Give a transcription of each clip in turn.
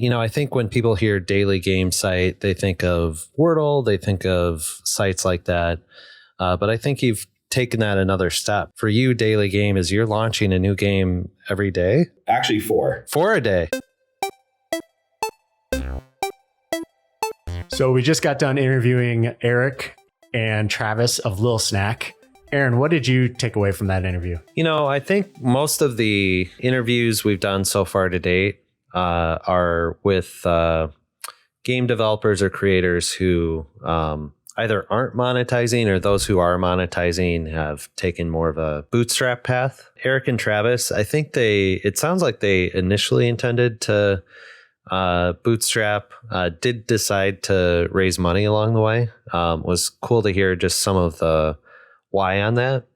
I think when people hear daily game site, they think of Wordle, they think of sites like that. But I think you've taken that another step. For you, daily game is you're launching a new game every day? Actually, 4. 4 a day. So we just got done interviewing Eric and Travis of Lil Snack. Aaron, what did you take away from that interview? I think most of the interviews we've done so far to date are with game developers or creators who either aren't monetizing or those who are monetizing have taken more of a bootstrap path. Eric and Travis, I think it sounds like they initially intended to bootstrap, did decide to raise money along the way. Was cool to hear just some of the why on that.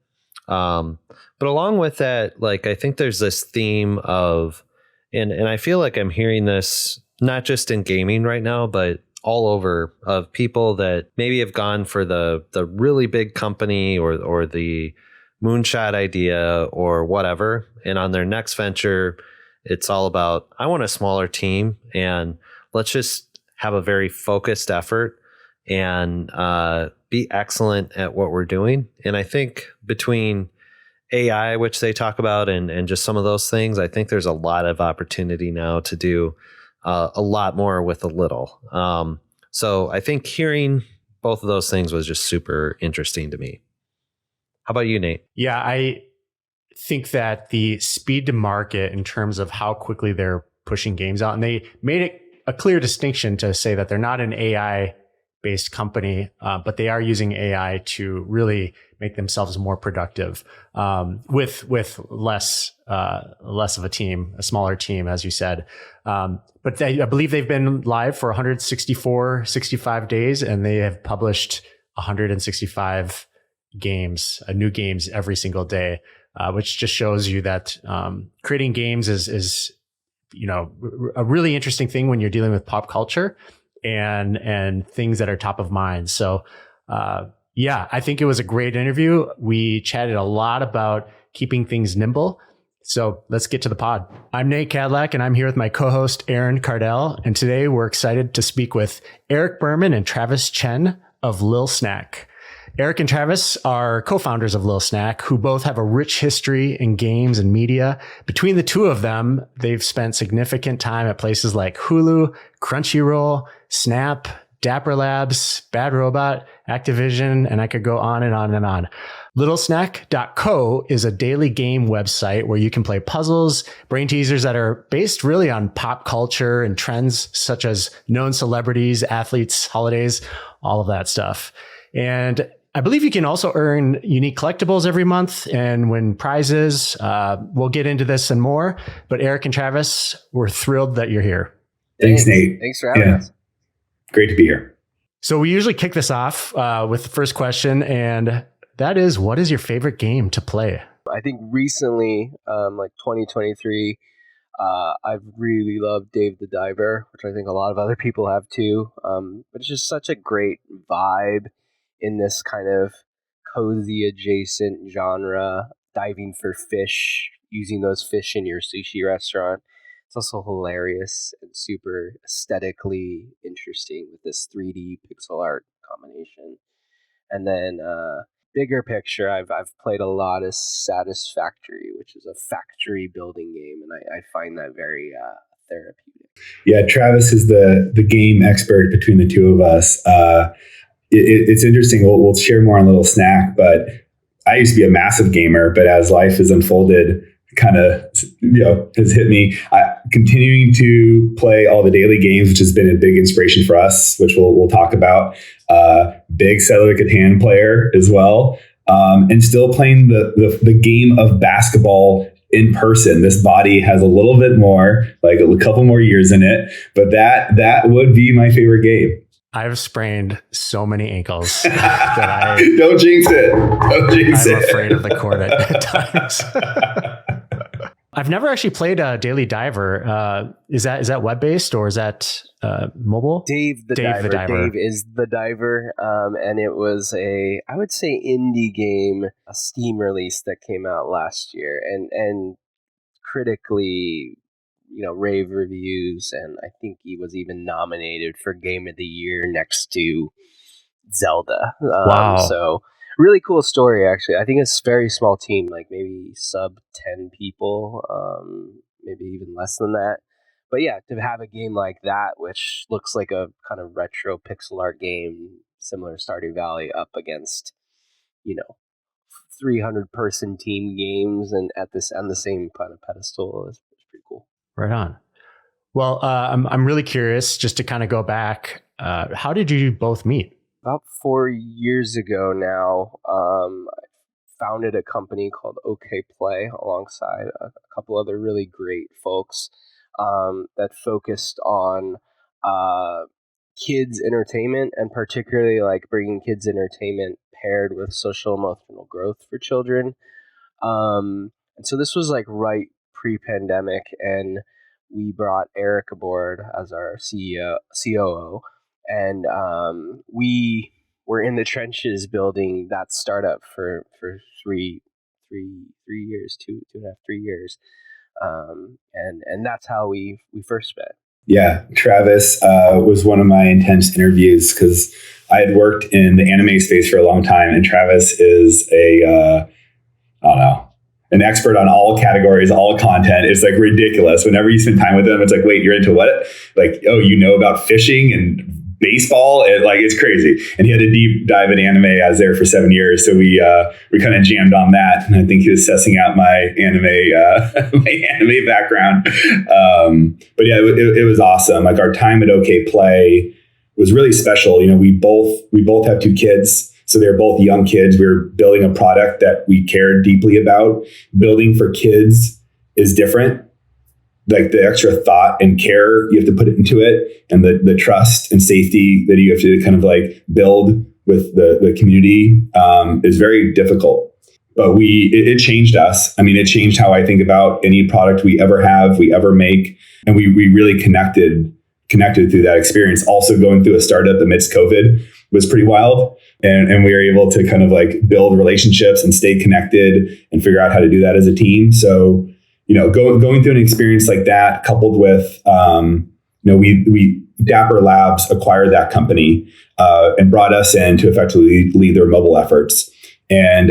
But along with that, I think there's this theme of, and I feel like I'm hearing this not just in gaming right now, but all over, of people that maybe have gone for the really big company or the moonshot idea or whatever. And on their next venture, it's all about, I want a smaller team and let's just have a very focused effort and be excellent at what we're doing. And I think between AI, which they talk about, and just some of those things, I think there's a lot of opportunity now to do a lot more with a little. So I think hearing both of those things was just super interesting to me. How about you, Nate? Yeah, I think that the speed to market in terms of how quickly they're pushing games out, and they made it a clear distinction to say that they're not an AI based company, but they are using AI to really make themselves more productive with less of a team, a smaller team, as you said. But I believe they've been live for 65 days, and they have published 165 games, new games every single day, which just shows you that creating games is a really interesting thing when you're dealing with pop culture and things that are top of mind. So I think it was a great interview. We chatted a lot about keeping things nimble. So let's get to the pod. I'm Nate Cadillac, and I'm here with my co-host Aaron Cardell. And today we're excited to speak with Eric Berman and Travis Chen of Lil Snack. Eric and Travis are co-founders of Lil Snack, who both have a rich history in games and media. Between the two of them, they've spent significant time at places like Hulu, Crunchyroll, Snap, Dapper Labs, Bad Robot, Activision, and I could go on and on and on. Littlesnack.co is a daily game website where you can play puzzles, brain teasers that are based really on pop culture and trends such as known celebrities, athletes, holidays, all of that stuff. And I believe you can also earn unique collectibles every month and win prizes. We'll get into this and more, but Eric and Travis, we're thrilled that you're here. Thanks, Nate. Thanks for having us. Great to be here. So we usually kick this off with the first question, and that is, what is your favorite game to play? I think recently, like 2023, I've really loved Dave the Diver, which I think a lot of other people have too. But it's just such a great vibe in this kind of cozy adjacent genre, diving for fish, using those fish in your sushi restaurant. It's also hilarious and super aesthetically interesting with this 3D pixel art combination. And then bigger picture, I've played a lot of Satisfactory, which is a factory building game, and I find that very therapeutic. Yeah, Travis is the game expert between the two of us. It's interesting. We'll share more on Little Snack, but I used to be a massive gamer, but as life has unfolded, kind of has hit me. Continuing to play all the daily games, which has been a big inspiration for us, which we'll talk about. Big Settler Catan player as well, and still playing the game of basketball in person. This body has a little bit more, like a couple more years in it, but that would be my favorite game. I've sprained so many ankles that Don't jinx it. Don't jinx it. I'm afraid of the court at times. I've never actually played a Daily Diver. Is that web-based or is that mobile? Dave the Diver. Dave is the diver. And it was I would say indie game, a Steam release that came out last year and critically rave reviews, and I think he was even nominated for Game of the Year next to Zelda. Wow. So really cool story, actually. I think it's a very small team, like maybe sub 10 people, maybe even less than that. But yeah, to have a game like that, which looks like a kind of retro pixel art game, similar to Stardew Valley, up against, 300-person team games and on the same kind of pedestal is pretty cool. Right on. Well, I'm really curious, just to kind of go back. How did you both meet? About 4 years ago now, I founded a company called OK Play alongside a couple other really great folks that focused on kids entertainment, and particularly like bringing kids entertainment paired with social emotional growth for children. And so this was like right pre-pandemic, and we brought Eric aboard as our COO, and we were in the trenches building that startup for three years, 2.5, 3 years, and that's how we first met. Yeah, Travis was one of my intense interviews because I had worked in the anime space for a long time, and Travis is I don't know, an expert on all categories, all content. It's like ridiculous. Whenever you spend time with him, it's like, wait, you're into what? Like, oh, you know about fishing and baseball? It's crazy. And he had a deep dive in anime. I was there for 7 years, so we kind of jammed on that. And I think he was sussing out my anime background. But yeah, it was awesome. Like our time at OK Play was really special. We both have 2 kids. So they're both young kids. We were building a product that we cared deeply about. Building for kids is different. Like the extra thought and care you have to put into it, and the trust and safety that you have to kind of like build with the community is very difficult. But it changed us. I mean, it changed how I think about any product we ever make. And we really connected through that experience. Also going through a startup amidst COVID was pretty wild. And we were able to kind of like build relationships and stay connected and figure out how to do that as a team. So, going through an experience like that, coupled with, we Dapper Labs acquired that company and brought us in to effectively lead their mobile efforts. And,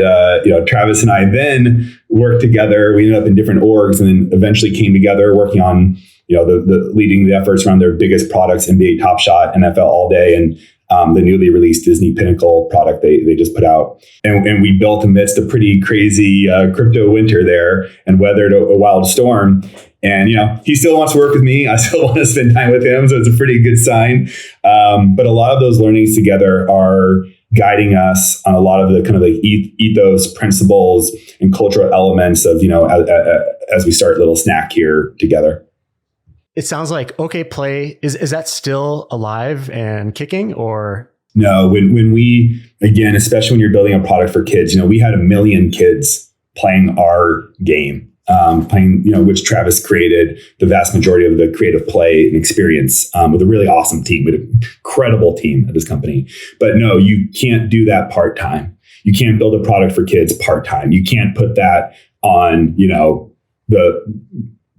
Travis and I then worked together. We ended up in different orgs and then eventually came together working on, the leading the efforts around their biggest products, NBA Top Shot, NFL All Day, and the newly released Disney Pinnacle product they just put out. And we built amidst a pretty crazy crypto winter there and weathered a wild storm. And, he still wants to work with me. I still want to spend time with him. So it's a pretty good sign. But a lot of those learnings together are guiding us on a lot of the kind of like ethos, principles, and cultural elements of, as we start Little Snack here together. It sounds like OK Play, is that still alive and kicking, or? No, when we, again, especially when you're building a product for kids, we had 1 million kids playing our game, which Travis created the vast majority of the creative play and experience with a really awesome team, with an incredible team at this company. But no, you can't do that part-time. You can't build a product for kids part-time. You can't put that on,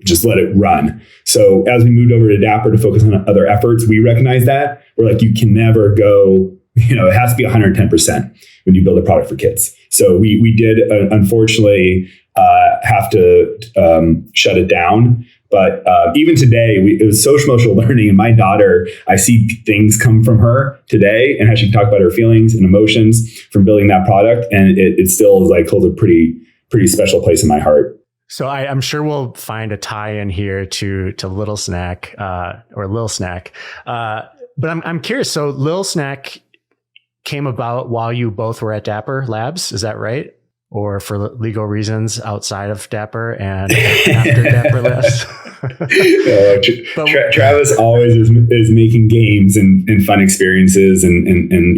just let it run. So as we moved over to Dapper to focus on other efforts, we recognize that. We're like, you can never go, it has to be 110% when you build a product for kids. So we did, unfortunately, have to shut it down. But even today, it was social emotional learning. And my daughter, I see things come from her today and how she can talk about her feelings and emotions from building that product. And it still is like holds a pretty special place in my heart. So I'm sure we'll find a tie-in here to Little Snack or Lil Snack. But I'm curious. So Lil Snack came about while you both were at Dapper Labs. Is that right? Or for legal reasons outside of Dapper and after Dapper Labs? Travis always is making games and fun experiences, and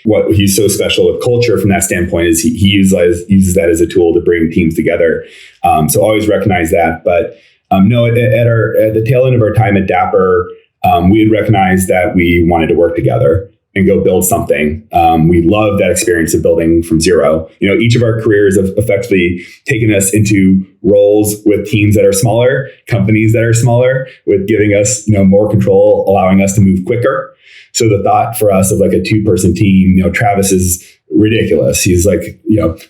what he's so special with culture from that standpoint is he uses that as a tool to bring teams together. So always recognize that. But no, at the tail end of our time at Dapper, we had recognized that we wanted to work together. and go build something. We love that experience of building from zero. Each of our careers have effectively taken us into roles with teams that are smaller, companies that are smaller, with giving us, more control, allowing us to move quicker. So the thought for us of like a 2-person team, Travis is ridiculous. He's like,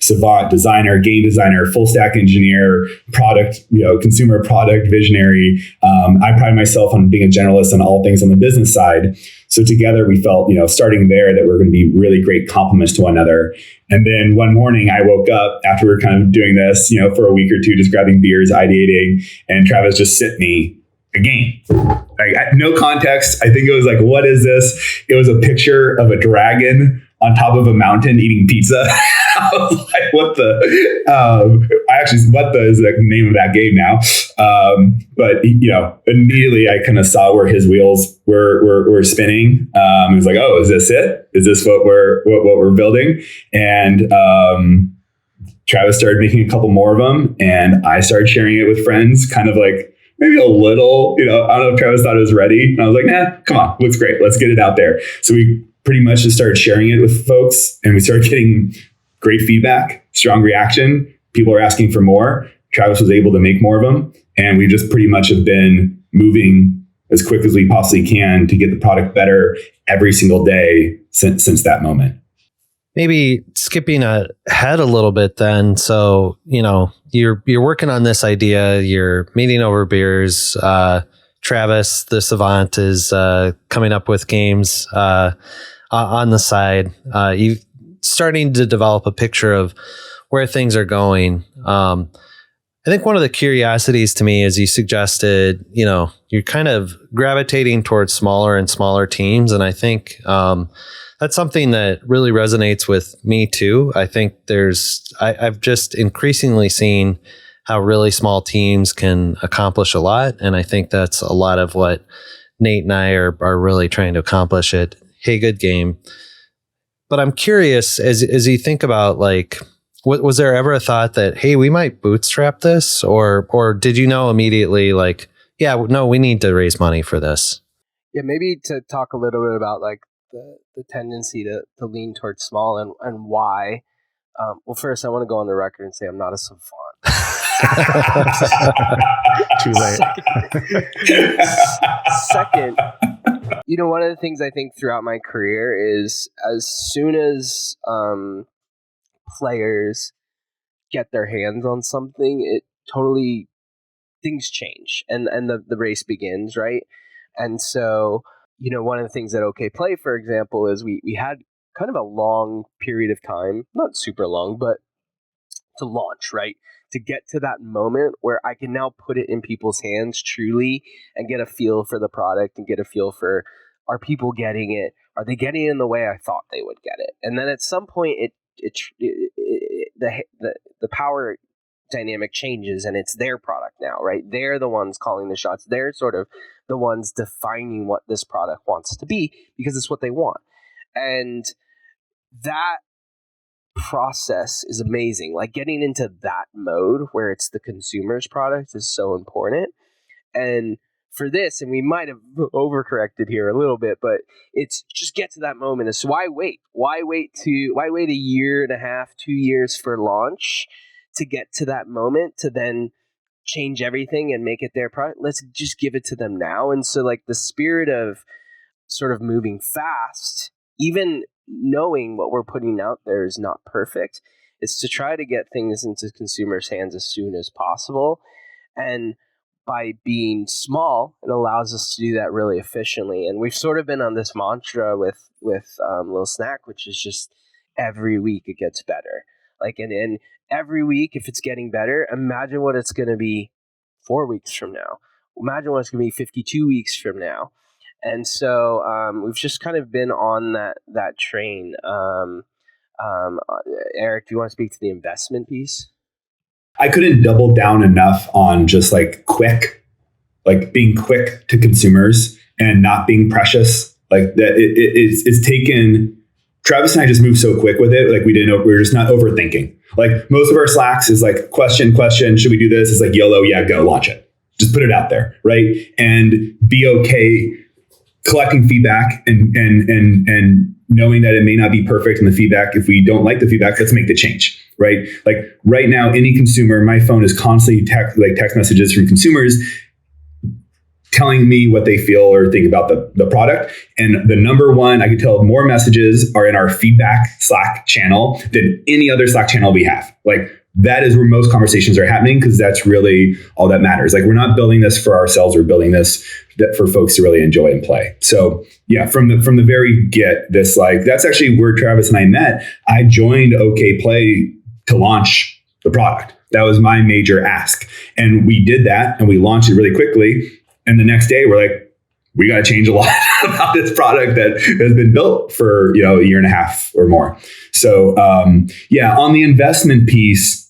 savant, designer, game designer, full stack engineer, product, consumer product visionary. I pride myself on being a generalist on all things on the business side. So together we felt, starting there, that we're going to be really great complements to one another. And then one morning I woke up after we were kind of doing this, for a week or two, just grabbing beers, ideating, and Travis just sent me a game. Like, no context. I think it was like, what is this? It was a picture of a dragon on top of a mountain eating pizza. I was like, what the? What the is the name of that game now? But immediately I kind of saw where his wheels were spinning. It was like, oh, is this it? Is this what we're building? And Travis started making a couple more of them, and I started sharing it with friends, kind of like maybe a little. I don't know if Travis thought it was ready. And I was like, nah, come on, looks great. Let's get it out there. So we pretty much just started sharing it with folks, and we started getting great feedback, strong reaction. People are asking for more. Travis was able to make more of them, and we just pretty much have been moving as quick as we possibly can to get the product better every single day since that moment. Maybe skipping ahead a little bit then. So, you're working on this idea, you're meeting over beers. Travis, the savant, is coming up with games on the side. You starting to develop a picture of where things are going. I think one of the curiosities to me is you suggested, you're kind of gravitating towards smaller and smaller teams. And I think that's something that really resonates with me too. I think I've just increasingly seen how really small teams can accomplish a lot. And I think that's a lot of what Nate and I are really trying to accomplish at Hey Good Game. But I'm curious, as you think about, like, was there ever a thought that, hey, we might bootstrap this? Or did you know immediately, like, yeah, no, we need to raise money for this? Yeah, maybe to talk a little bit about like the tendency to lean towards small and why. Well, first, I want to go on the record and say I'm not a savant. Too late. Second, one of the things I think throughout my career is as soon as players get their hands on something, it totally, things change and the race begins, right? And so, one of the things at OK Play, for example, is we had kind of a long period of time, not super long, but to launch, right? To get to that moment where I can now put it in people's hands truly and get a feel for the product and get a feel for, are people getting it? Are they getting it in the way I thought they would get it? And then at some point the power dynamic changes and it's their product now, right? They're the ones calling the shots. They're sort of the ones defining what this product wants to be because it's what they want. And that process is amazing. Like getting into that mode where it's the consumer's product is so important. And for this, and we might have overcorrected here a little bit, but it's just get to that moment. So why wait? Why wait a year and a half, 2 years for launch to get to that moment to then change everything and make it their product? Let's just give it to them now. And so like the spirit of sort of moving fast, even knowing what we're putting out there is not perfect, is to try to get things into consumers' hands as soon as possible. And by being small, it allows us to do that really efficiently. And we've sort of been on this mantra with Little Snack, which is just every week it gets better. Like, and every week, if it's getting better, imagine what it's going to be 4 weeks from now. Imagine what it's going to be 52 weeks from now. And so we've just kind of been on that train. Eric, do you want to speak to the investment piece? I couldn't double down enough on just like being quick to consumers and not being precious. Like that, it's taken. Travis and I just moved so quick with it. Like we were just not overthinking. Like most of our Slacks is like question, should we do this? It's like YOLO, yeah, go launch it. Just put it out there, right? And be okay collecting feedback and knowing that it may not be perfect and the feedback, if we don't like the feedback, let's make the change, right? Like right now, any consumer, my phone is constantly text messages from consumers telling me what they feel or think about the product. And the number one, I can tell more messages are in our feedback Slack channel than any other Slack channel we have. Like that is where most conversations are happening, because that's really all that matters. Like we're not building this for ourselves, we're building this for folks to really enjoy and play. So yeah, from the very get, this like, that's actually where Travis and I met. I joined OK Play to launch the product. That was my major ask. And we did that and we launched it really quickly. And the next day we're like, we got to change a lot about this product that has been built for, a year and a half or more. So yeah, on the investment piece,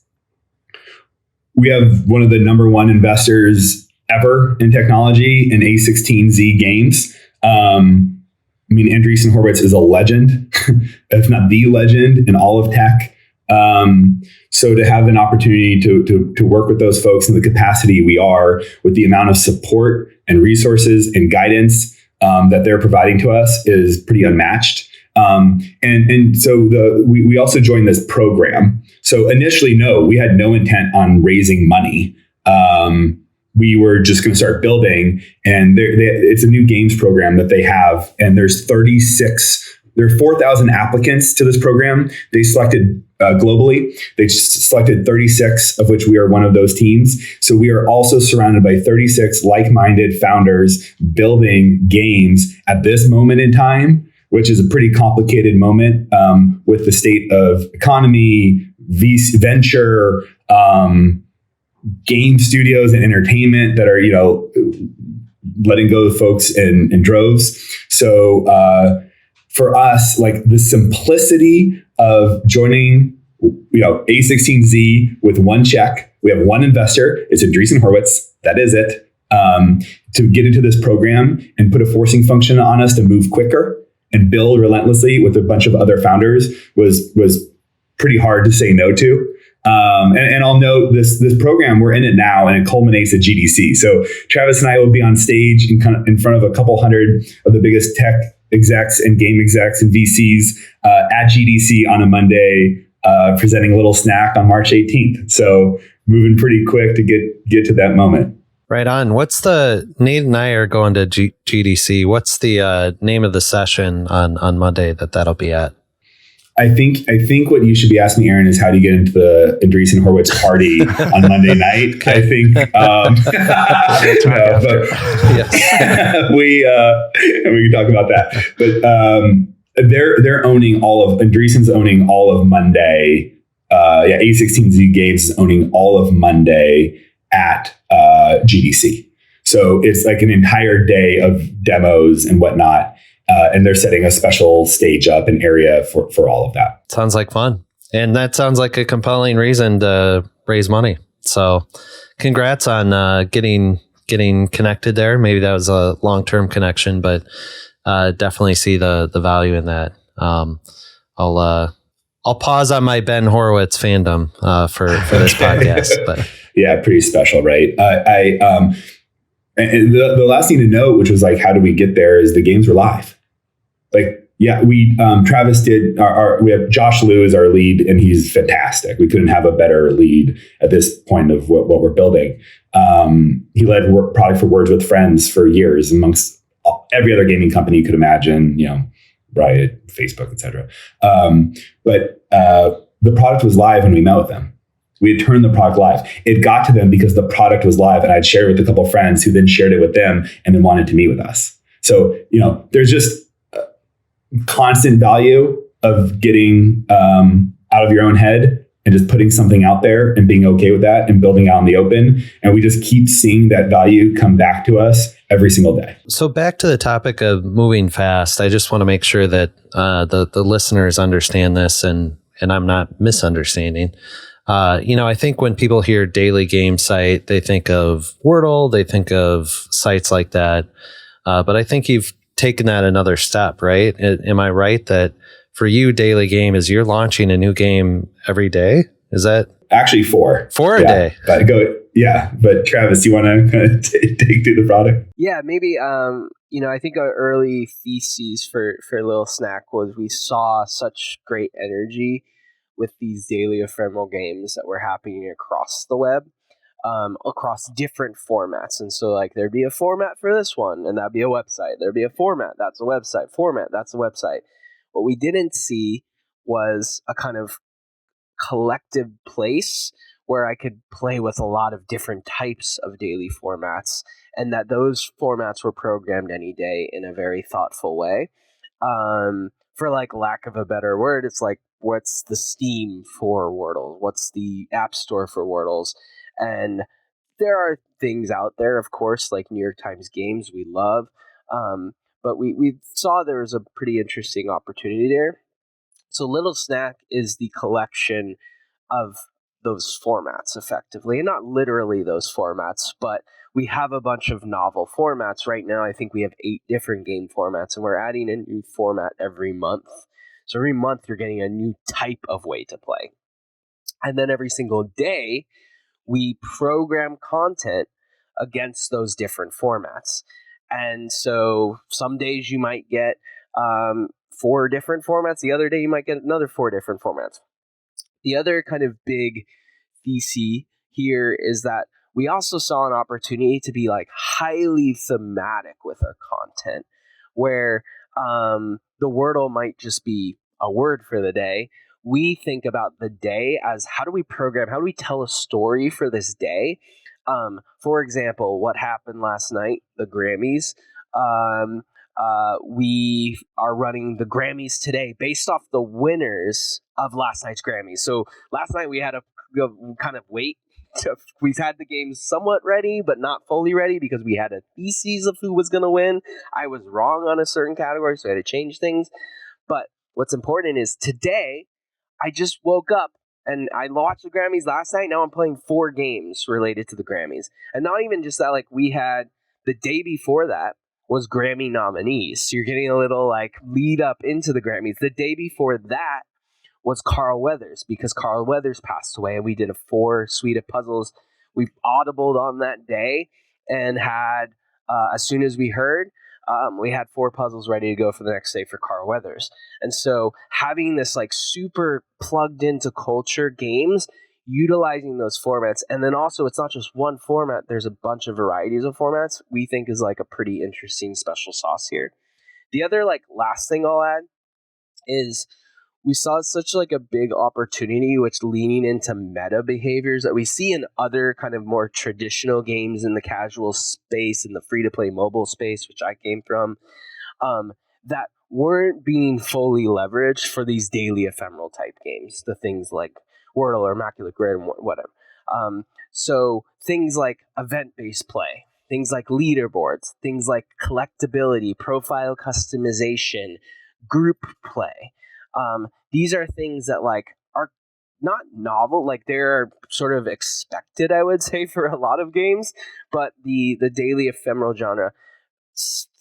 we have one of the number one investors ever in technology in A16Z Games. Andreessen Horowitz is a legend, if not the legend in all of tech. So to have an opportunity to work with those folks in the capacity we are, with the amount of support and resources and guidance that they're providing to us, is pretty unmatched. And so we also joined this program. So initially, we had no intent on raising money. We were just going to start building, and it's a new games program that they have, and there are 4,000 applicants to this program. They selected globally. They selected 36, of which we are one of those teams. So we are also surrounded by 36 like-minded founders building games at this moment in time, which is a pretty complicated moment with the state of economy, venture, game studios and entertainment that are, letting go of folks in droves. So for us, like the simplicity of joining, A16Z with one check. We have one investor. It's Andreessen Horowitz. That is it. To get into this program and put a forcing function on us to move quicker and build relentlessly with a bunch of other founders was pretty hard to say no to. And I'll note this program, we're in it now, and it culminates at GDC. So Travis and I will be on stage in front of a couple hundred of the biggest tech execs and game execs and VCs at GDC on a Monday, presenting a little snack on March 18th. So moving pretty quick to get to that moment. Right on. Nate and I are going to GDC. What's the name of the session on Monday that'll be at? I think what you should be asking, Aaron, is how do you get into the Andreessen Horowitz party on Monday night? Okay. I think we can talk about that. But they're owning Andreessen's owning all of Monday. A16Z Games is owning all of Monday at GDC. So it's like an entire day of demos and whatnot. And they're setting a special stage up, an area for all of that. Sounds like fun. And that sounds like a compelling reason to raise money. So congrats on getting connected there. Maybe that was a long-term connection, but definitely see the value in that. I'll pause on my Ben Horowitz fandom for this podcast. But yeah, pretty special, right? And the last thing to note, which was like, how do we get there, is the games were live. Like, yeah, Travis did we have Josh Liu as our lead, and he's fantastic. We couldn't have a better lead at this point of what we're building. He led product for Words with Friends for years amongst every other gaming company you could imagine, Riot, Facebook, etc. But the product was live when we met with them. We had turned the product live. It got to them because the product was live, and I'd shared it with a couple of friends who then shared it with them and then wanted to meet with us. So, there's just constant value of getting out of your own head and just putting something out there and being okay with that and building out in the open. And we just keep seeing that value come back to us every single day. So back to the topic of moving fast, I just want to make sure that the listeners understand this and I'm not misunderstanding. I think when people hear daily game site, they think of Wordle, they think of sites like that. But I think you've taken that another step, right? Am I right that for you, daily game is you're launching a new game every day? Is that actually four a day? But Travis, you want to kind of take through the product? Yeah, maybe. I think our early theses for Little Snack was we saw such great energy with these daily ephemeral games that were happening across the web, across different formats. And so like there'd be a format for this one, and that'd be a website. There'd be a format, that's a website. Format, that's a website. What we didn't see was a kind of collective place where I could play with a lot of different types of daily formats, and that those formats were programmed any day in a very thoughtful way. For like lack of a better word, it's like, what's the Steam for Wordle? What's the App Store for Wordles? And there are things out there, of course, like New York Times Games we love. But we saw there was a pretty interesting opportunity there. So Little Snack is the collection of those formats effectively, and not literally those formats, but we have a bunch of novel formats right now. I think we have 8 different game formats, and we're adding a new format every month. So every month you're getting a new type of way to play. And then every single day we program content against those different formats. And so some days you might get 4 different formats. The other day you might get another 4 different formats. The other kind of big thesis here is that we also saw an opportunity to be like highly thematic with our content, where the Wordle might just be a word for the day. We think about the day as how do we tell a story for this day? For example, what happened last night, the Grammys. We are running the Grammys today based off the winners of last night's Grammys. So last night we had to kind of wait. We had the games somewhat ready, but not fully ready because we had a thesis of who was going to win. I was wrong on a certain category, so I had to change things. But what's important is today, I just woke up and I watched the Grammys last night. Now I'm playing 4 games related to the Grammys. And not even just that, like we had the day before that was Grammy nominees. So you're getting a little like lead up into the Grammys. The day before that was Carl Weathers, because Carl Weathers passed away, and we did a 4 suite of puzzles. We audibled on that day and had, as soon as we heard, we had 4 puzzles ready to go for the next day for Carl Weathers. And so having this like super plugged into culture games, utilizing those formats, and then also it's not just one format, there's a bunch of varieties of formats, we think is like a pretty interesting special sauce here. The other like last thing I'll add is we saw such like a big opportunity, which leaning into meta behaviors that we see in other kind of more traditional games in the casual space, in the free-to-play mobile space, which I came from, that weren't being fully leveraged for these daily ephemeral type games, the things like Wordle or Immaculate Grid and whatever. So things like event-based play, things like leaderboards, things like collectability, profile customization, group play. These are things that like are not novel, like they're sort of expected, I would say, for a lot of games, but the daily ephemeral genre,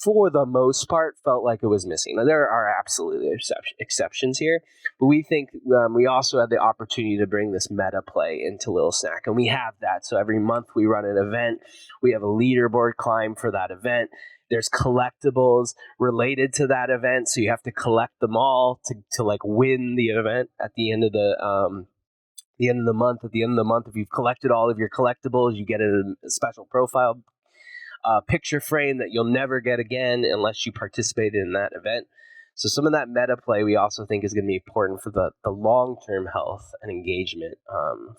for the most part, felt like it was missing. Now, there are absolutely exceptions here, but we think we also had the opportunity to bring this meta play into Little Snack, and we have that. So every month we run an event. We have a leaderboard climb for that event. There's collectibles related to that event, so you have to collect them all to like win the event at the end of the month. At the end of the month, if you've collected all of your collectibles, you get a special profile picture frame that you'll never get again unless you participated in that event. So some of that meta play we also think is going to be important for the long-term health and engagement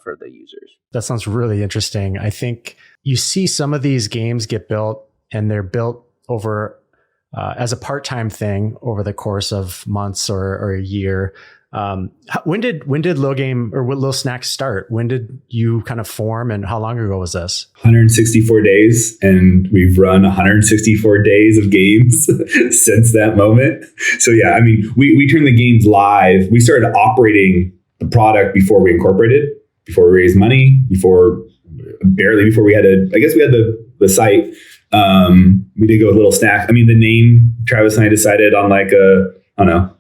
for the users. That sounds really interesting. I think you see some of these games get built, and they're built over as a part-time thing over the course of months or a year. When did Little Game or Little Snack start? When did you kind of form, and how long ago was this? 164 days, and we've run 164 days of games since that moment. So yeah, I mean, we turned the games live. We started operating the product before we incorporated, before we raised money, before we had the site. We did go with Little Snack. I mean, the name, Travis and I decided on like a, I don't know,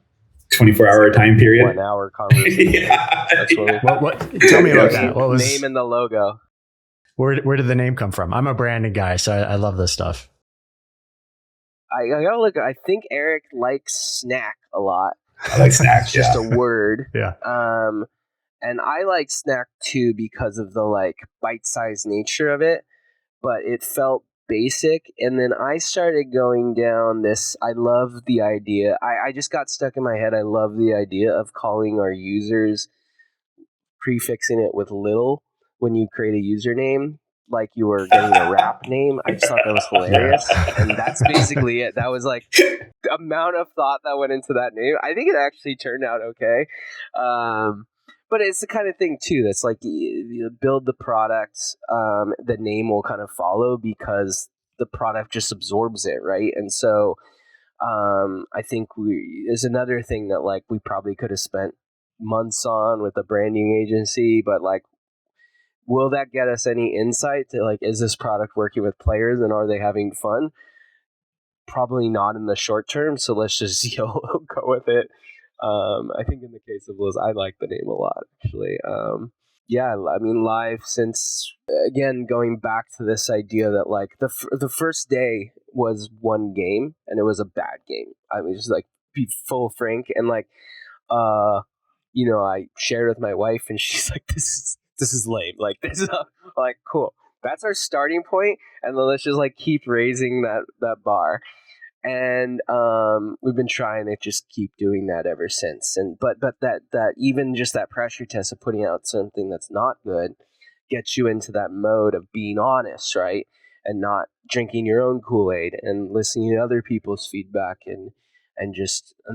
24-hour time period. 1 hour conversation. Yeah. That's What? Tell me about that. What was name and the logo? Where did the name come from? I'm a branding guy, so I love this stuff. I gotta look. I think Eric likes snack a lot. I like snacks. It's just a word. Yeah. And I like snack too because of the like bite-sized nature of it, but it felt basic. And then I started going down this. I love the idea. I just got stuck in my head. I love the idea of calling our users, prefixing it with little when you create a username, like you were getting a rap name. I just thought that was hilarious. And that's basically it. That was like the amount of thought that went into that name. I think it actually turned out okay. But it's the kind of thing too that's like you build the product, the name will kind of follow because the product just absorbs it, right? And so I think is another thing that like we probably could have spent months on with a branding agency, but like, will that get us any insight to like, is this product working with players and are they having fun? Probably not in the short term. So let's just go with it. I think in the case of Liz, I like the name a lot, actually. Yeah, I mean, live since, again, going back to this idea that, like, the first day was one game, and it was a bad game. I mean, just, like, be full frank, and, like, I shared with my wife, and she's like, this is lame. Like, this is, like, cool. That's our starting point, and then let's just, like, keep raising that bar. And we've been trying to just keep doing that ever since. And but that even just that pressure test of putting out something that's not good gets you into that mode of being honest, right? And not drinking your own Kool-Aid and listening to other people's feedback and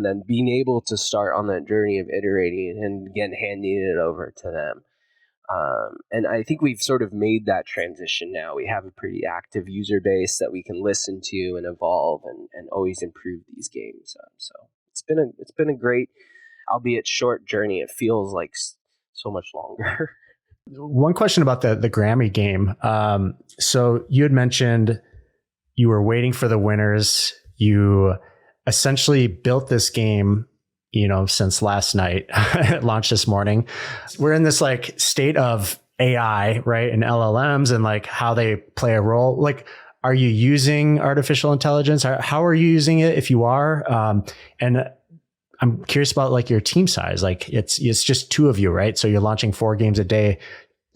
then being able to start on that journey of iterating and again handing it over to them. And I think we've sort of made that transition now. We have a pretty active user base that we can listen to and evolve and always improve these games. So it's been a great, albeit short journey. It feels like so much longer. One question about the Grammy game. So you had mentioned you were waiting for the winners. You essentially built this game since last night. It launched this morning. We're in this like state of AI, right? And LLMs and like how they play a role. Like, are you using artificial intelligence? How are you using it if you are? And I'm curious about like your team size. Like it's just two of you, right? So you're launching 4 games a day.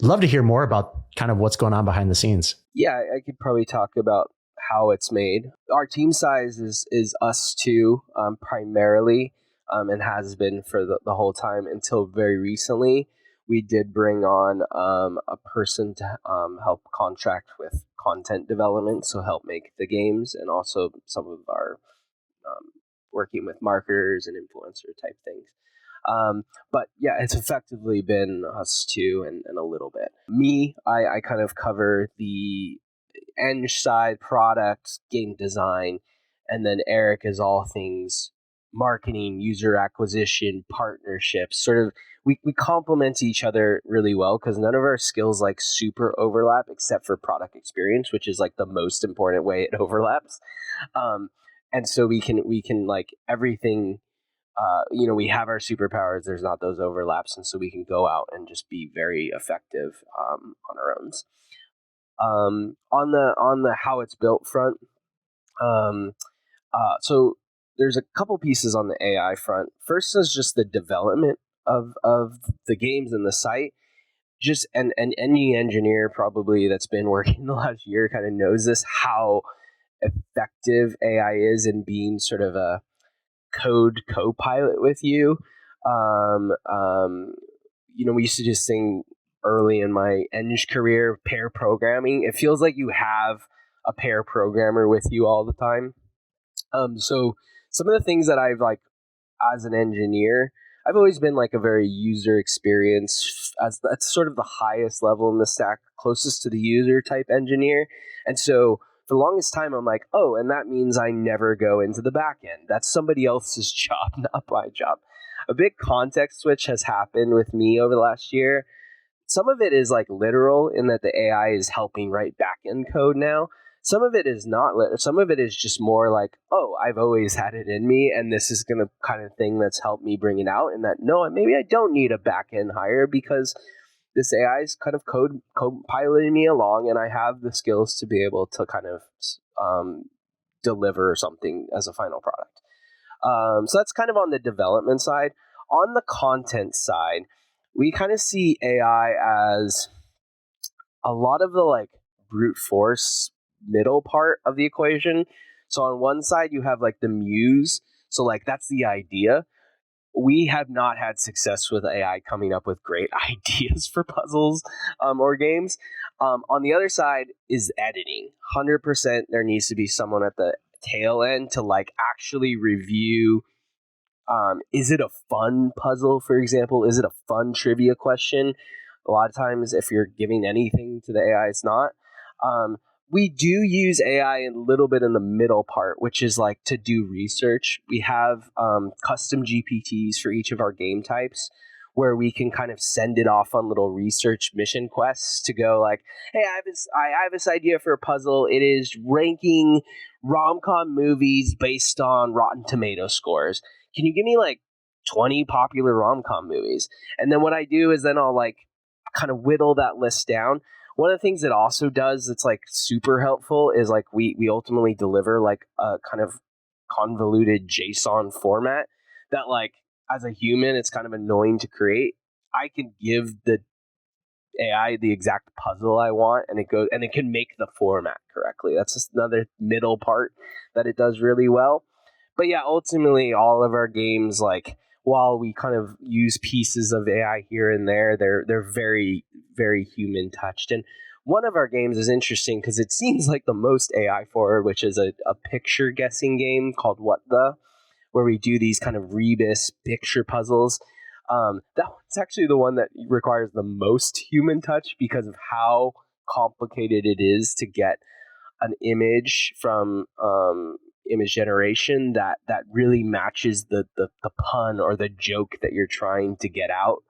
Love to hear more about kind of what's going on behind the scenes. Yeah, I could probably talk about how it's made. Our team size is us two, primarily. And has been for the whole time until very recently. We did bring on a person to help contract with content development, so help make the games, and also some of our working with marketers and influencer type things. But yeah, it's effectively been us two and a little bit. Me, I kind of cover the eng side, product, game design, and then Eric is all things marketing, user acquisition, partnerships. Sort of we complement each other really well because none of our skills like super overlap except for product experience, which is like the most important way it overlaps. And so we can like everything. We have our superpowers. There's not those overlaps, and so we can go out and just be very effective on our own. On the how it's built front, so there's a couple pieces on the AI front. First is just the development of the games and the site. Just any engineer probably that's been working the last year kind of knows this, how effective AI is in being sort of a code co-pilot with you. We used to just sing early in my eng career, pair programming. It feels like you have a pair programmer with you all the time. So some of the things that I've like as an engineer, I've always been like a very user experience as that's sort of the highest level in the stack, closest to the user type engineer. And so for the longest time, I'm like, oh, and that means I never go into the back end. That's somebody else's job, not my job. A big context switch has happened with me over the last year. Some of it is like literal in that the AI is helping write back end code now. Some of it is not lit. Some of it is just more like, oh, I've always had it in me, and this is gonna kind of thing that's helped me bring it out. And that no, maybe I don't need a back end hire because this AI is kind of co-piloting me along, and I have the skills to be able to kind of deliver something as a final product. So that's kind of on the development side. On the content side, we kind of see AI as a lot of the like brute force middle part of the equation. So on one side, you have like the muse. So like that's the idea. We have not had success with AI coming up with great ideas for puzzles or games. On the other side is editing. 100% there needs to be someone at the tail end to like actually review. Is it a fun puzzle, for example? Is it a fun trivia question? A lot of times if you're giving anything to the AI, it's not. We do use AI a little bit in the middle part, which is like to do research. We have custom GPTs for each of our game types where we can kind of send it off on little research mission quests to go like, hey, I have this idea for a puzzle. It is ranking rom-com movies based on Rotten Tomato scores. Can you give me like 20 popular rom-com movies? And then what I do is then I'll like kind of whittle that list down. One of the things it also does that's like super helpful is like we ultimately deliver like a kind of convoluted JSON format that like as a human it's kind of annoying to create. I can give the AI the exact puzzle I want and it can make the format correctly. That's just another middle part that it does really well. But yeah, ultimately all of our games, like while we kind of use pieces of AI here and there, they're very, very human touched. And one of our games is interesting because it seems like the most AI forward, which is a picture guessing game called What The, where we do these kind of rebus picture puzzles. That one's actually the one that requires the most human touch because of how complicated it is to get an image from image generation that really matches the pun or the joke that you're trying to get out.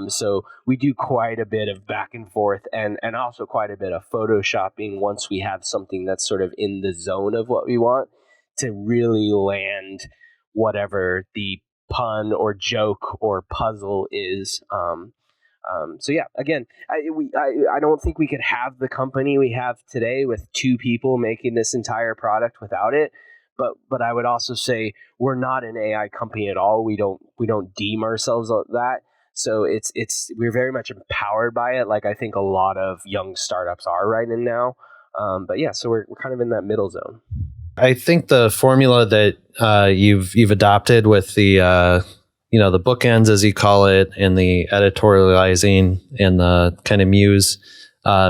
So we do quite a bit of back and forth and also quite a bit of photoshopping once we have something that's sort of in the zone of what we want to really land whatever the pun or joke or puzzle is. So yeah, again, I don't think we could have the company we have today with two people making this entire product without it. But I would also say we're not an AI company at all. We don't deem ourselves that. So we're very much empowered by it, like I think a lot of young startups are right now. But yeah, so we're kind of in that middle zone. I think the formula that you've adopted with the the bookends, as you call it, and the editorializing and the kind of muse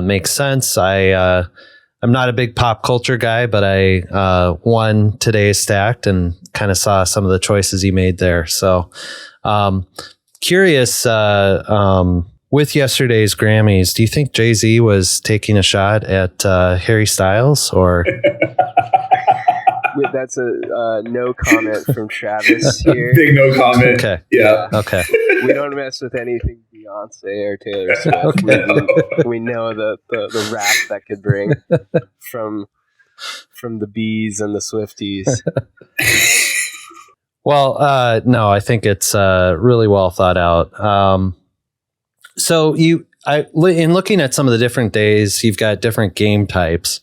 makes sense. I'm not a big pop culture guy, but I won today's Stacked and kind of saw some of the choices you made there. So curious, with yesterday's Grammys, do you think Jay-Z was taking a shot at Harry Styles or... That's a no comment from Travis here. Big no comment. Okay. Yeah. Okay. We don't mess with anything Beyonce or Taylor Swift. Okay. We know the rap that could bring from the bees and the Swifties. Well, no, I think it's really well thought out. So in looking at some of the different days, you've got different game types.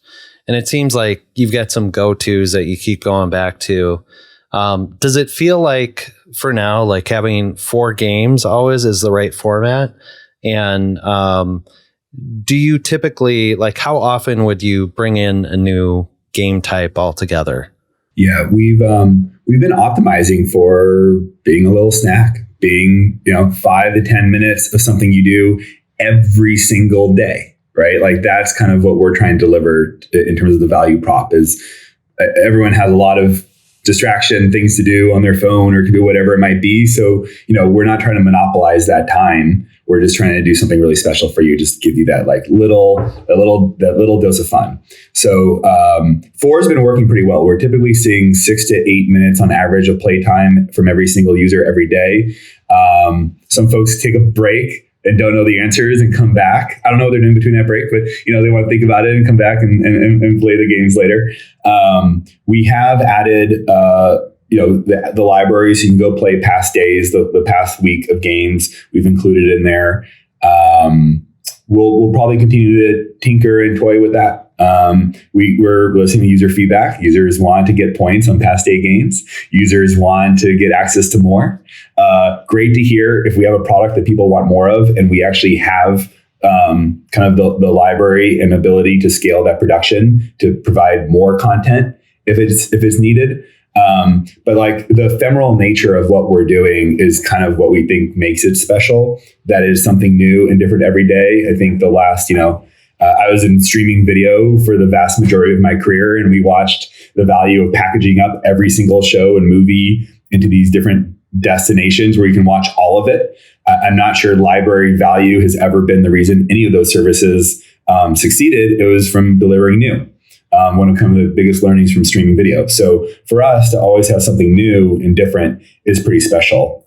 And it seems like you've got some go-tos that you keep going back to. Does it feel like, for now, like having 4 games always is the right format? And do you typically, like, how often would you bring in a new game type altogether? Yeah, we've been optimizing for being a little snack, being 5 to 10 minutes of something you do every single day. Right? Like that's kind of what we're trying to deliver in terms of the value prop is everyone has a lot of distraction, things to do on their phone or to do whatever it might be. So, we're not trying to monopolize that time. We're just trying to do something really special for you. Just give you that like little dose of fun. So 4 has been working pretty well. We're typically seeing 6 to 8 minutes on average of playtime from every single user every day. Some folks take a break and don't know the answers and come back. I don't know what they're doing between that break, but they want to think about it and come back and play the games later. We have added the library, so you can go play past days, the past week of games. We've included in there. We'll probably continue to tinker and toy with that We're listening to user feedback. Users want to get points on past day games. Users want to get access to more. Great to hear if we have a product that people want more of, and we actually have kind of the library and ability to scale that production to provide more content if it's needed. But like the ephemeral nature of what we're doing is kind of what we think makes it special. That is something new and different every day. I think the last, I was in streaming video for the vast majority of my career, and we watched the value of packaging up every single show and movie into these different destinations where you can watch all of it. I'm not sure library value has ever been the reason any of those services succeeded. It was from delivering new. One of kind of the biggest learnings from streaming video. So for us to always have something new and different is pretty special.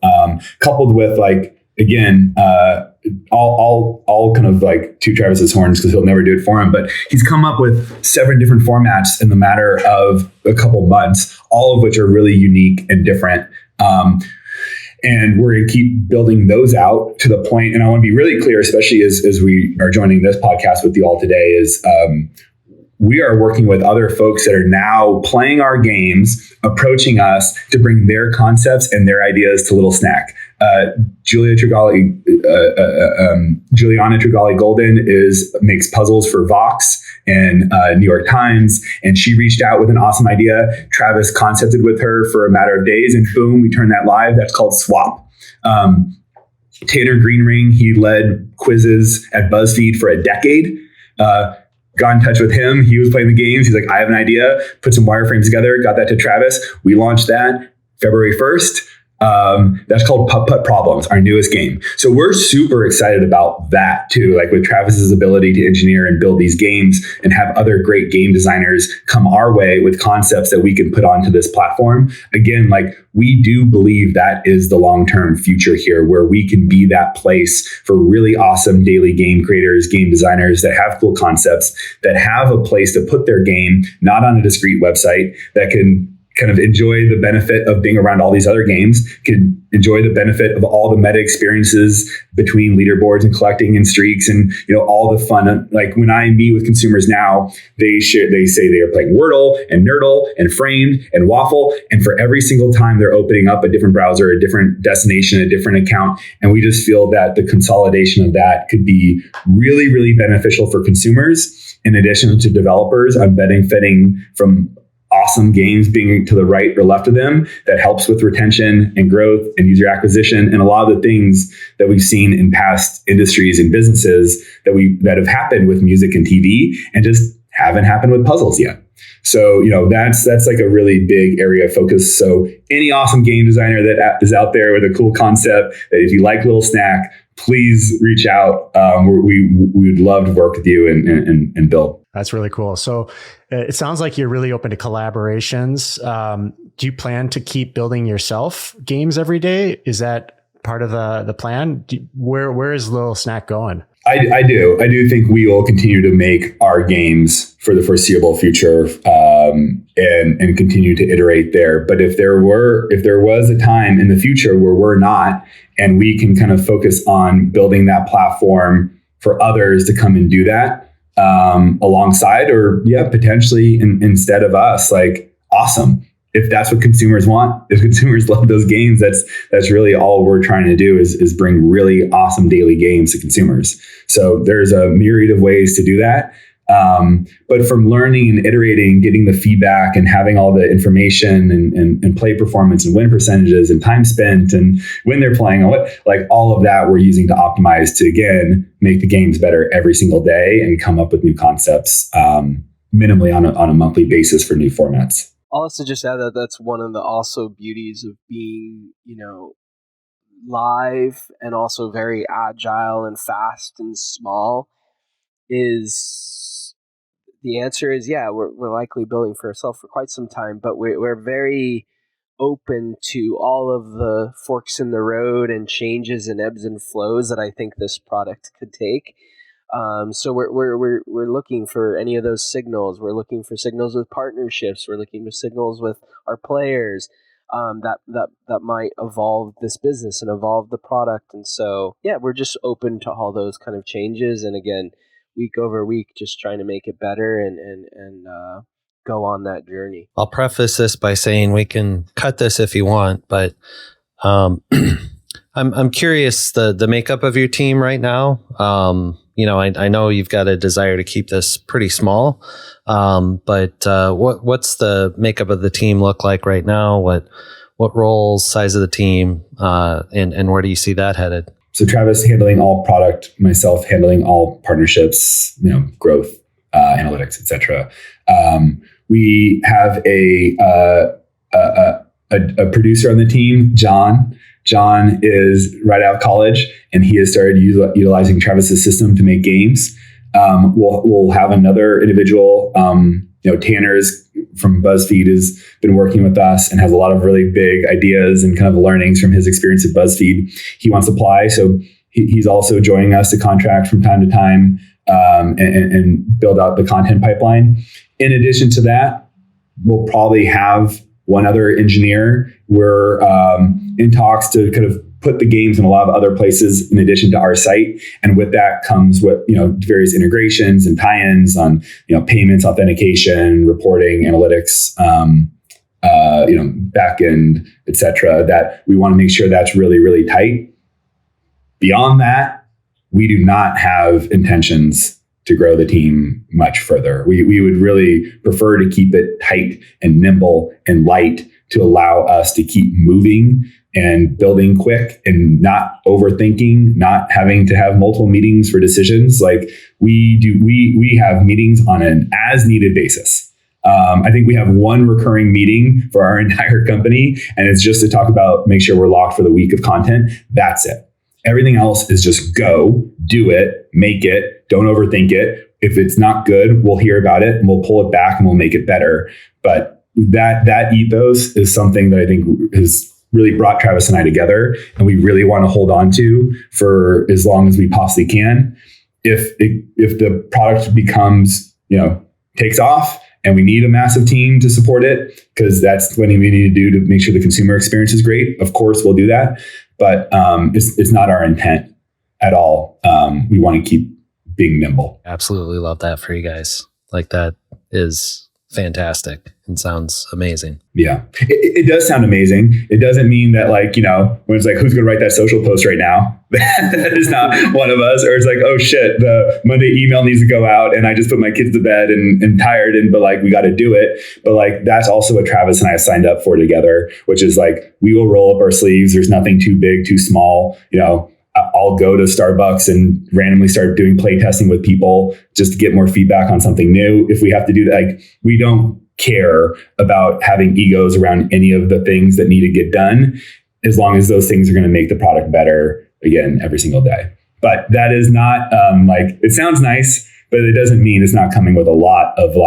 Coupled with like, again, I'll kind of like toot Travis's horns because he'll never do it for him, but he's come up with 7 different formats in the matter of a couple months, all of which are really unique and different. And we're going to keep building those out to the point. And I want to be really clear, especially as we are joining this podcast with you all today, is we are working with other folks that are now playing our games, approaching us to bring their concepts and their ideas to Little Snack. Juliana Trigali Golden makes puzzles for Vox and New York Times, and she reached out with an awesome idea. Travis concepted with her for a matter of days, and boom, we turned that live. That's called Swap. Tanner Greenring, he led quizzes at BuzzFeed for a decade. Got in touch with him. He was playing the games. He's like, I have an idea. Put some wireframes together. Got that to Travis. We launched that February 1st. That's called Putt Putt Problems, our newest game. So we're super excited about that too. Like with Travis's ability to engineer and build these games and have other great game designers come our way with concepts that we can put onto this platform. Again, like we do believe that is the long-term future here, where we can be that place for really awesome daily game creators, game designers that have cool concepts, that have a place to put their game, not on a discrete website, that can kind of enjoy the benefit of being around all these other games, can enjoy the benefit of all the meta experiences between leaderboards and collecting and streaks and, all the fun. Like when I meet with consumers now, they say they are playing Wordle and Nerdle and Framed and Waffle. And for every single time they're opening up a different browser, a different destination, a different account. And we just feel that the consolidation of that could be really, really beneficial for consumers. In addition to developers, I'm benefiting from awesome games being to the right or left of them that helps with retention and growth and user acquisition and a lot of the things that we've seen in past industries and businesses that have happened with music and TV and just haven't happened with puzzles yet. So, that's like a really big area of focus. So any awesome game designer that is out there with a cool concept, that if you like Little Snack, please reach out. We would love to work with you and build. That's really cool. So it sounds like you're really open to collaborations. Do you plan to keep building yourself games every day? Is that part of the plan? Where is Little Snack going? I do think we will continue to make our games for the foreseeable future and continue to iterate there. But if there was a time in the future where we're not, and we can kind of focus on building that platform for others to come and do that alongside, or potentially instead of us, like awesome. If that's what consumers want, if consumers love those games, that's really all we're trying to do is bring really awesome daily games to consumers. So there's a myriad of ways to do that. But from learning and iterating, getting the feedback and having all the information and play performance and win percentages and time spent and when they're playing, like all of that we're using to optimize to, again, make the games better every single day and come up with new concepts minimally on a monthly basis for new formats. I'll also just add that that's one of the also beauties of being, live and also very agile and fast and small is the answer is, we're likely building for ourselves for quite some time, but we're very open to all of the forks in the road and changes and ebbs and flows that I think this product could take. So we're looking for any of those signals. We're looking for signals with partnerships. We're looking for signals with our players that might evolve this business and evolve the product. And so, we're just open to all those kind of changes. And again, week over week, just trying to make it better and go on that journey. I'll preface this by saying we can cut this if you want, but I'm curious the makeup of your team right now. I know you've got a desire to keep this pretty small, but what's the makeup of the team look like right now? What roles, size of the team, and where do you see that headed? So Travis handling all product, myself handling all partnerships, growth, analytics, etc. We have a producer on the team, John. John is right out of college, and he has started utilizing Travis's system to make games. We'll have another individual. Tanner's from BuzzFeed has been working with us and has a lot of really big ideas and kind of learnings from his experience at BuzzFeed. He wants to apply, so he's also joining us to contract from time to time and build out the content pipeline. In addition to that, we'll probably have one other engineer. We're in talks to kind of put the games in a lot of other places in addition to our site. And with that comes various integrations and tie-ins on, payments, authentication, reporting, analytics, backend, et cetera, that we want to make sure that's really, really tight. Beyond that, we do not have intentions to grow the team much further. We would really prefer to keep it tight and nimble and light to allow us to keep moving and building quick and not overthinking, not having to have multiple meetings for decisions. Like we have meetings on an as needed basis. I think we have one recurring meeting for our entire company, and it's just to talk about, make sure we're locked for the week of content. That's it. Everything else is just go, do it, make it, don't overthink it. If it's not good, we'll hear about it and we'll pull it back and we'll make it better. But that ethos is something that I think has really brought Travis and I together, and we really want to hold on to for as long as we possibly can. If the product becomes, takes off and we need a massive team to support it, because that's what we need to do to make sure the consumer experience is great, of course we'll do that. But it's not our intent at all. We want to keep being nimble. Absolutely love that for you guys. Like, that is fantastic and sounds amazing. Yeah, it does sound amazing. It doesn't mean that, when it's like, who's going to write that social post right now? That is not one of us. Or it's like, oh shit, the Monday email needs to go out and I just put my kids to bed and tired, but we got to do it. But that's also what Travis and I have signed up for together, which is we will roll up our sleeves. There's nothing too big, too small. I'll go to Starbucks and randomly start doing play testing with people just to get more feedback on something new. If we have to do that, we don't care about having egos around any of the things that need to get done, as long as those things are going to make the product better, again, every single day. But that is not it sounds nice, but it doesn't mean it's not coming with a lot of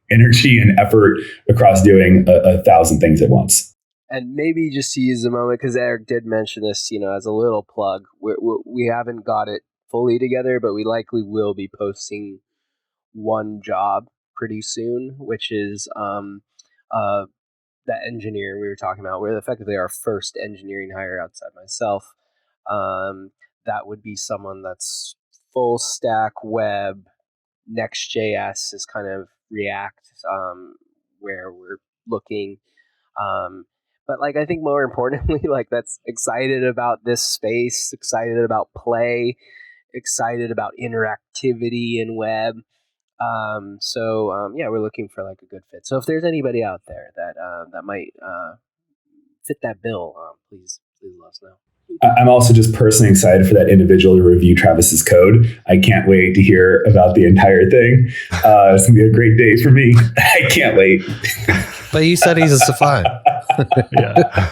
energy and effort across doing 1,000 things at once. And maybe just to use a moment, because Eric did mention this, as a little plug, we haven't got it fully together, but we likely will be posting one job pretty soon, which is that engineer we were talking about. We're effectively our first engineering hire outside myself. That would be someone that's full stack web. Next.js is kind of React, where we're looking. But I think more importantly, that's excited about this space, excited about play, excited about interactivity in web. We're looking for a good fit. So if there's anybody out there that might fit that bill, please let us know. I'm also just personally excited for that individual to review Travis's code. I can't wait to hear about the entire thing. It's going to be a great day for me. I can't wait. But you said he's a Stefan. Yeah.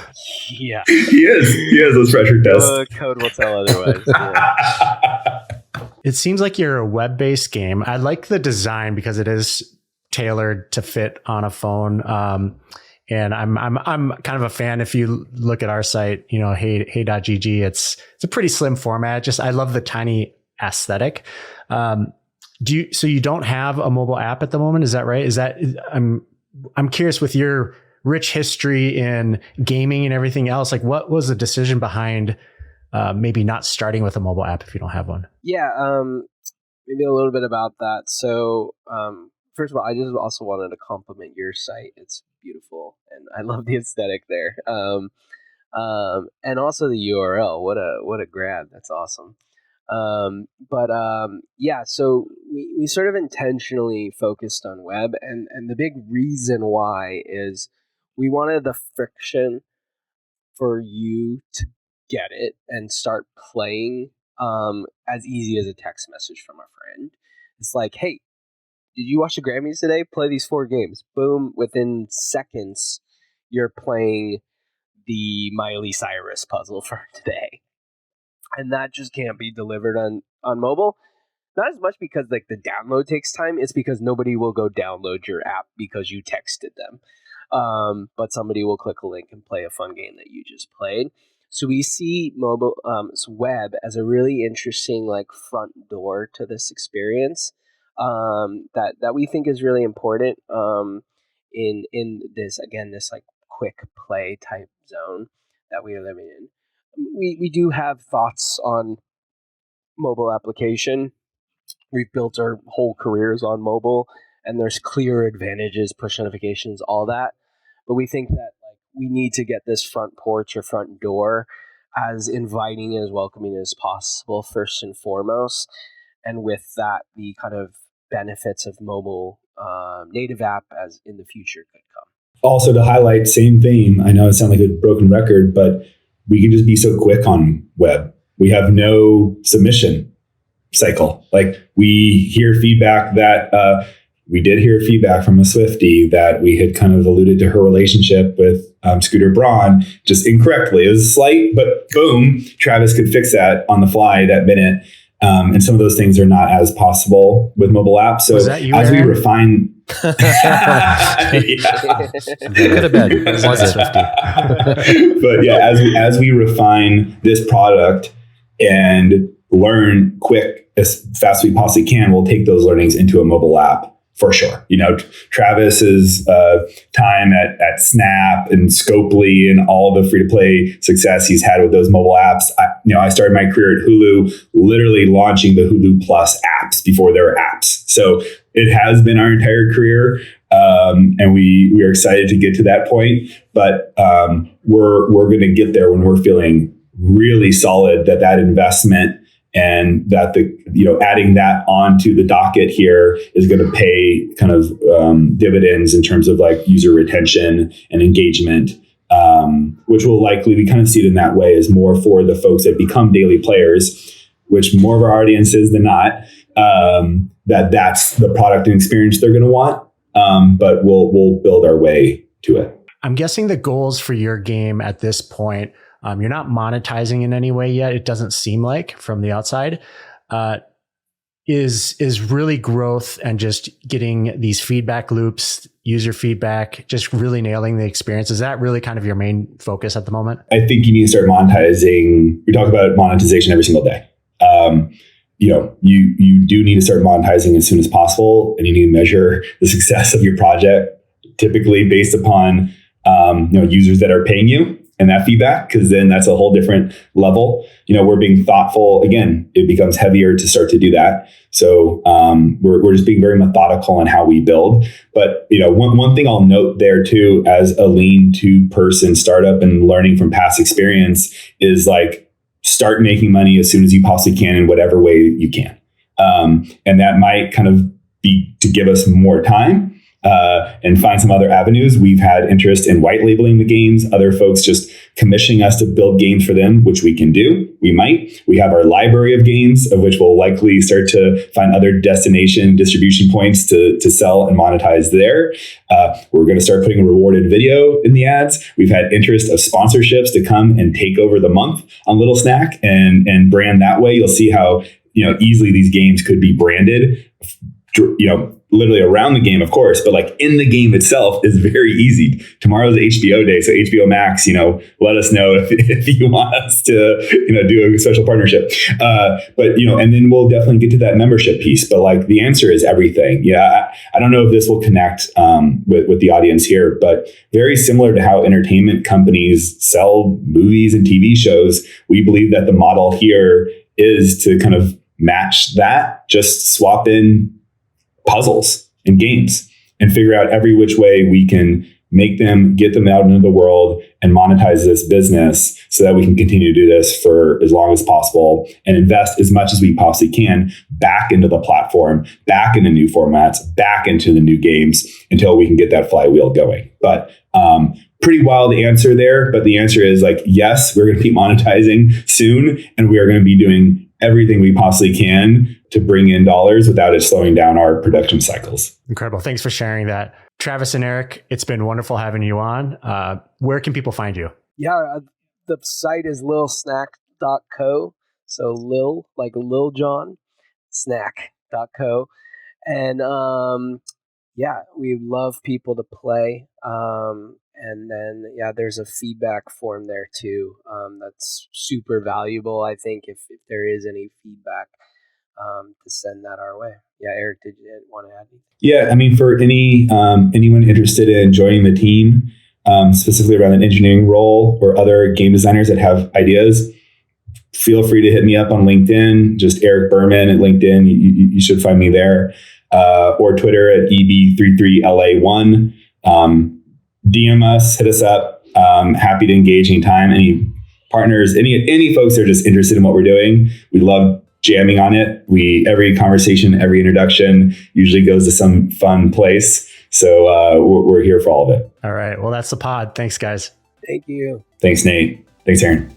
Yeah. He is those pressure tests. Code will tell otherwise. Yeah. It seems like you're a web-based game. I like the design because it is tailored to fit on a phone. And I'm kind of a fan. If you look at our site, hey.gg, it's a pretty slim format. I love the tiny aesthetic. So you don't have a mobile app at the moment? Is that right? I'm curious, with your rich history in gaming and everything else, what was the decision behind maybe not starting with a mobile app if you don't have one? Yeah. maybe a little bit about that. So, first of all, I just also wanted to compliment your site. It's beautiful, and I love the aesthetic there. And also the URL. What a grab! That's awesome. Yeah, so we sort of intentionally focused on web, and the big reason why is we wanted the friction for you to get it and start playing as easy as a text message from a friend. It's like, hey, did you watch the Grammys today? Play these 4 games. Boom, within seconds, you're playing the Miley Cyrus puzzle for today. And that just can't be delivered on mobile. Not as much because like the download takes time. It's because nobody will go download your app because you texted them. But somebody will click a link and play a fun game that you just played. So we see mobile web as a really interesting like front door to this experience that we think is really important in this, again, this like quick play type zone that we are living in. We do have thoughts on mobile application. We've built our whole careers on mobile, and there's clear advantages, push notifications, all that. But we think that like we need to get this front porch or front door as inviting and as welcoming as possible, first and foremost. And with that, the kind of benefits of mobile native app as in the future could come. Also, to highlight, same theme. I know it sounds like a broken record, but we can just be so quick on web. We have no submission cycle. Like we hear feedback that we did hear feedback from a Swiftie that we had kind of alluded to her relationship with Scooter Braun just incorrectly. It was slight, but boom, Travis could fix that on the fly that minute. And some of those things are not as possible with mobile apps. So as we refine, Could have been. But yeah, as we refine this product and learn quick as fast as we possibly can, we'll take those learnings into a mobile app for sure. You know, Travis's time at Snap and Scopely and all the free to play success he's had with those mobile apps. I started my career at Hulu, literally launching the Hulu Plus apps before there were apps. So it has been our entire career. And we are excited to get to that point, but we're going to get there when we're feeling really solid that investment and that adding that onto the docket here is going to pay kind of dividends in terms of like user retention and engagement, which will likely, we kind of see it in that way, as more for the folks that become daily players, which more of our audience is than not, that's the product and experience they're going to want. But we'll build our way to it. I'm guessing the goals for your game at this point, you're not monetizing in any way yet. It doesn't seem like from the outside, is really growth and just getting these feedback loops, user feedback, just really nailing the experience. Is that really kind of your main focus at the moment? I think you need to start monetizing. We talk about monetization every single day. You do need to start monetizing as soon as possible, and you need to measure the success of your project, typically based upon users that are paying you and that feedback, because then that's a whole different level. We're being thoughtful. Again, it becomes heavier to start to do that. So we're just being very methodical in how we build. But one thing I'll note there too, as a lean to person startup and learning from past experience, is like start making money as soon as you possibly can in whatever way you can. And that might kind of be to give us more time. And find some other avenues. We've had interest in white labeling the games, other folks just commissioning us to build games for them, which we can do. We have our library of games, of which we'll likely start to find other distribution points to sell and monetize there. We're going to start putting a rewarded video in the ads. We've had interest of sponsorships to come and take over the month on Little Snack and brand that way. You'll see how easily these games could be branded, literally around the game, of course, but like in the game itself is very easy. Tomorrow's HBO day. So HBO Max, let us know if you want us to, do a special partnership. And then we'll definitely get to that membership piece. But like the answer is everything. Yeah. I don't know if this will connect with the audience here, but very similar to how entertainment companies sell movies and TV shows, we believe that the model here is to kind of match that, just swap in puzzles and games and figure out every which way we can make them, get them out into the world and monetize this business so that we can continue to do this for as long as possible and invest as much as we possibly can back into the platform, back into new formats, back into the new games until we can get that flywheel going. But pretty wild answer there. But the answer is like, yes, we're going to keep monetizing soon, and we are going to be doing everything we possibly can to bring in dollars without it slowing down our production cycles. Incredible. Thanks for sharing that. Travis and Eric, it's been wonderful having you on. Where can people find you? Yeah, the site is lilsnack.co. So Lil, like Lil Jon, snack.co. And yeah, we love people to play. And then, yeah, there's a feedback form there too. That's super valuable, I think, if there is any feedback, to send that our way. Yeah, Eric, did you want to add anything? Yeah, I mean, for anyone interested in joining the team, specifically around an engineering role or other game designers that have ideas, feel free to hit me up on LinkedIn. Just Eric Berman at LinkedIn. You should find me there, or Twitter at EB33LA1. DM us, hit us up. Happy to engage anytime. Any partners, any folks that are just interested in what we're doing, we love jamming on it. Every conversation, every introduction usually goes to some fun place. So we're here for all of it. All right. Well, that's the pod. Thanks, guys. Thank you. Thanks, Nate. Thanks, Aaron.